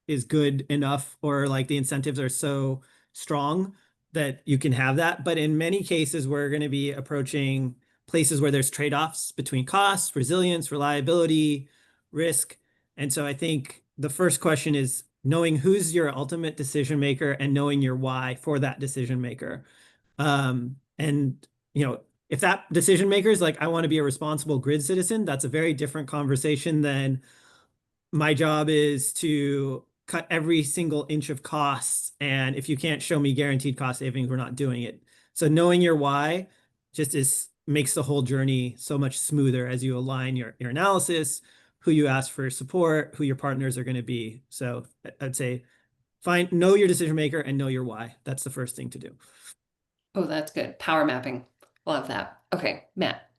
is good enough or like the incentives are so strong that you can have that. But in many cases, we're going to be approaching places where there's trade-offs between cost, resilience, reliability, risk. And so I think the first question is knowing who's your ultimate decision maker and knowing your why for that decision maker. And if that decision maker is like, I want to be a responsible grid citizen, that's a very different conversation than my job is to cut every single inch of costs. And if you can't show me guaranteed cost savings, we're not doing it. So knowing your why just makes the whole journey so much smoother as you align your analysis, who you ask for support, who your partners are going to be. So I'd say know your decision maker and know your why. That's the first thing to do. Oh, that's good. Power mapping. Love that. Okay, Matt.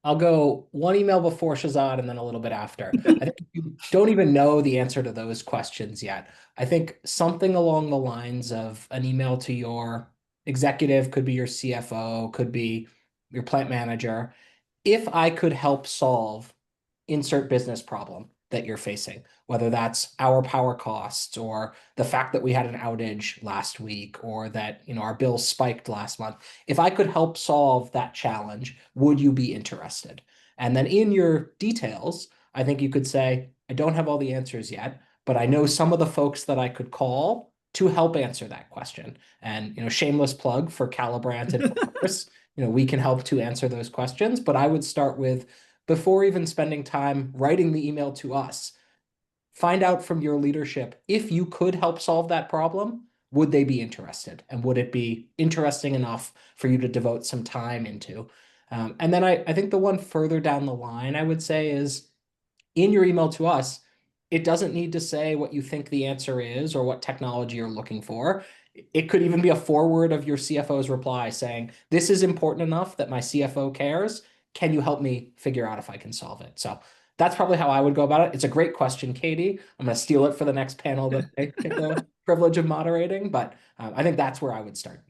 I'll go one email before Shazad and then a little bit after. I think you don't even know the answer to those questions yet. I think something along the lines of an email to your executive, could be your CFO, could be your plant manager. If I could help solve insert business problem that you're facing, whether that's our power costs or the fact that we had an outage last week or that our bills spiked last month. If I could help solve that challenge, would you be interested? And then in your details, I think you could say, I don't have all the answers yet, but I know some of the folks that I could call to help answer that question. And shameless plug for Calibrant and Chris, we can help to answer those questions. But I would start with, before even spending time writing the email to us, find out from your leadership if you could help solve that problem. Would they be interested? And would it be interesting enough for you to devote some time into? And then I think the one further down the line, I would say, is in your email to us, it doesn't need to say what you think the answer is or what technology you're looking for. It could even be a forward of your CFO's reply saying, this is important enough that my CFO cares. Can you help me figure out if I can solve it? So that's probably how I would go about it. It's a great question, Katie. I'm going to steal it for the next panel that I get the privilege of moderating, but I think that's where I would start.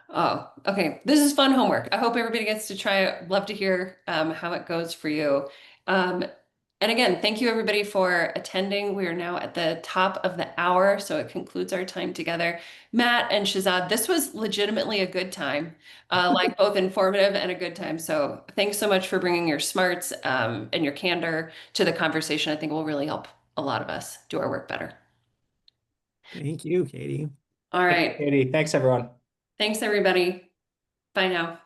Oh, okay. This is fun homework. I hope everybody gets to try it. Love to hear how it goes for you. And again, thank you everybody for attending. We are now at the top of the hour, so it concludes our time together. Matt and Shazad, this was legitimately a good time, like both informative and a good time. So thanks so much for bringing your smarts and your candor to the conversation. I think it will really help a lot of us do our work better. Thank you, Katie. All right. Katie, thanks everyone. Thanks everybody. Bye now.